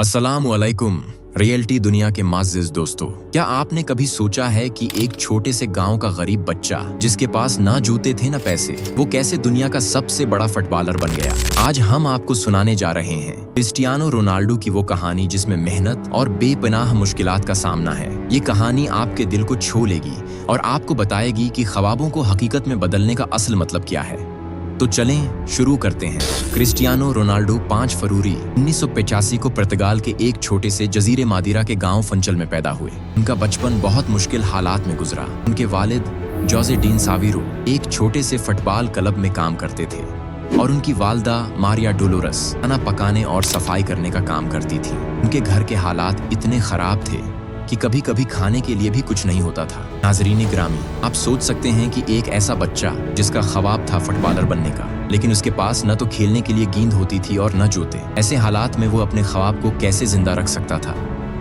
अस्सलाम वालेकुम। रियलिटी दुनिया के माज़िज़ दोस्तों, क्या आपने कभी सोचा है कि एक छोटे से गांव का गरीब बच्चा जिसके पास ना जूते थे ना पैसे, वो कैसे दुनिया का सबसे बड़ा फुटबॉलर बन गया। आज हम आपको सुनाने जा रहे हैं क्रिस्टियानो रोनाल्डो की वो कहानी जिसमें मेहनत और बेपनाह मुश्किलात का सामना है। ये कहानी आपके दिल को छू लेगी और आपको बताएगी कि ख्वाबों को हकीकत में बदलने का असल मतलब क्या है। तो चलें शुरू करते हैं। क्रिस्टियानो रोनाल्डो 5 फरवरी 1985 को पुर्तगाल के एक छोटे से जजीरे मादीरा के गांव फंचल में पैदा हुए। उनका बचपन बहुत मुश्किल हालात में गुजरा। उनके वालिद जोसे डीन साविरो एक छोटे से फुटबॉल क्लब में काम करते थे और उनकी वालदा मारिया डोलोरस खाना पकाने और सफाई करने का काम करती थी। उनके घर के हालात इतने खराब थे कि कभी कभी खाने के लिए भी कुछ नहीं होता था। नाज़रीन ग्रामी, आप सोच सकते हैं कि एक ऐसा बच्चा जिसका ख्वाब था फुटबॉलर बनने का, लेकिन उसके पास न तो खेलने के लिए गेंद होती थी और न जूते। ऐसे हालात में वो अपने ख्वाब को कैसे जिंदा रख सकता था।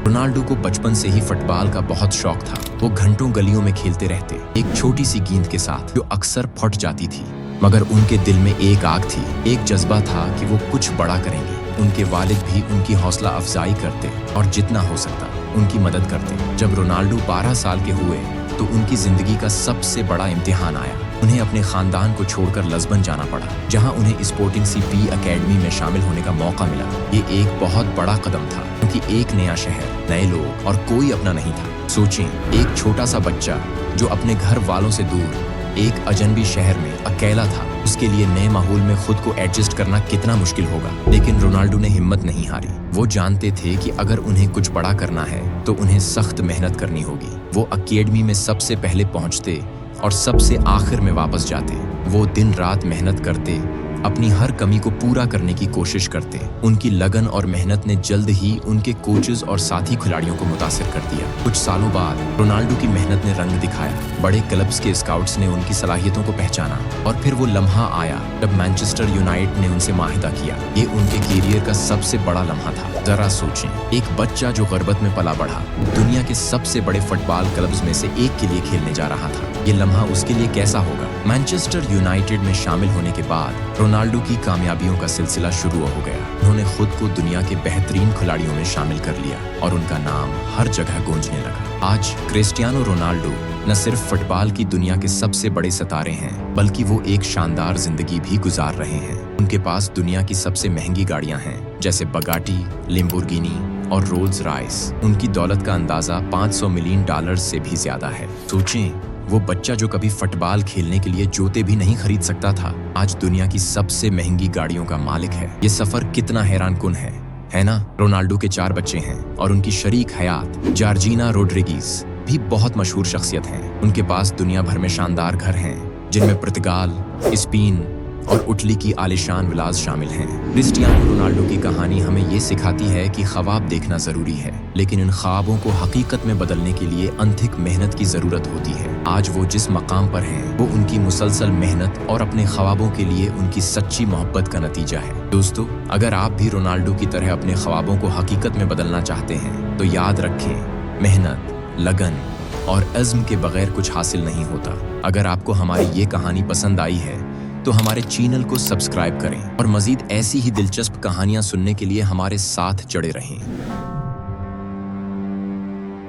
रोनाल्डो को बचपन से ही फुटबॉल का बहुत शौक था। वो घंटों गलियों में खेलते रहते, एक छोटी सी गेंद के साथ जो अक्सर फट जाती थी। मगर उनके दिल में एक आग थी, एक जज्बा था कि वो कुछ बड़ा करेंगे। उनके वालिद भी उनकी हौसला अफजाई करते और जितना हो सकता उनकी मदद करते। जब रोनाल्डो 12 साल के हुए तो उनकी जिंदगी का सबसे बड़ा इम्तिहान आया। उन्हें अपने खानदान को छोड़कर लिस्बन जाना पड़ा, जहां उन्हें स्पोर्टिंग CP अकेडमी में शामिल होने का मौका मिला। ये एक बहुत बड़ा कदम था, क्योंकि एक नया शहर, नए लोग और कोई अपना नहीं था। सोचें, एक छोटा सा बच्चा जो अपने घर वालों से दूर एक अजनबी शहर में अकेला था, उसके लिए नए माहौल में खुद को एडजस्ट करना कितना मुश्किल होगा। लेकिन रोनाल्डो ने हिम्मत नहीं हारी। वो जानते थे कि अगर उन्हें कुछ बड़ा करना है तो उन्हें सख्त मेहनत करनी होगी। वो अकेडमी में सबसे पहले पहुंचते और सबसे आखिर में वापस जाते। वो दिन रात मेहनत करते, अपनी हर कमी को पूरा करने की कोशिश करते। उनकी लगन और मेहनत ने जल्द ही उनके कोचेस और साथी खिलाड़ियों को मुतासिर कर दिया। कुछ सालों बाद रोनाल्डो की मेहनत ने रंग दिखाया। बड़े क्लब्स के स्काउट्स ने उनकी सलाहियतों को पहचाना और फिर वो लम्हा आया जब मैनचेस्टर यूनाइटेड ने उनसे माहिदा किया। ये उनके कैरियर का सबसे बड़ा लम्हा था। जरा सोचें, एक बच्चा जो गुर्बत में पला बढ़ा, दुनिया के सबसे बड़े फुटबॉल क्लब्स में से एक के लिए खेलने जा रहा था। ये लम्हा उसके लिए कैसा होगा। मैनचेस्टर यूनाइटेड में शामिल होने के बाद रोनाल्डो की कामयाबियों का सिलसिला शुरू हो गया। उन्होंने खुद को दुनिया के बेहतरीन खिलाड़ियों में शामिल कर लिया और उनका नाम हर जगह गूंजने लगा। आज क्रिस्टियानो रोनाल्डो न सिर्फ फुटबॉल की दुनिया के सबसे बड़े सितारे हैं, बल्कि वो एक शानदार जिंदगी भी गुजार रहे हैं। उनके पास दुनिया की सबसे महंगी गाड़ियां हैं, जैसे बगाटी, लैम्बोर्गिनी और रोल्स रॉयस। उनकी दौलत का अंदाजा $500 मिलियन से भी ज्यादा है। सोचें, वो बच्चा जो कभी फुटबॉल खेलने के लिए जूते भी नहीं खरीद सकता था, आज दुनिया की सबसे महंगी गाड़ियों का मालिक है। ये सफर कितना हैरानकुन है ना। रोनाल्डो के 4 बच्चे हैं और उनकी शरीक हयात जॉर्जिना रोड्रिगीज भी बहुत मशहूर शख्सियत हैं। उनके पास दुनिया भर में शानदार घर हैं, जिनमें पुर्तगाल, स्पेन और इटली की आलीशान विलास शामिल हैं। क्रिस्टियानो रोनाल्डो की कहानी हमें ये सिखाती है कि ख्वाब देखना जरूरी है, लेकिन इन ख्वाबों को हकीकत में बदलने के लिए अनथिक मेहनत की जरूरत होती है। आज वो जिस मकाम पर हैं, वो उनकी मुसलसल मेहनत और अपने ख्वाबों के लिए उनकी सच्ची मोहब्बत का नतीजा है। दोस्तों, अगर आप भी रोनाल्डो की तरह अपने ख्वाबों को हकीकत में बदलना चाहते हैं तो याद रखें, मेहनत, लगन और अज़्म के बगैर कुछ हासिल नहीं होता। अगर आपको हमारी ये कहानी पसंद आई है तो हमारे चैनल को सब्सक्राइब करें और मज़ीद ऐसी ही दिलचस्प कहानियां सुनने के लिए हमारे साथ जुड़े रहें।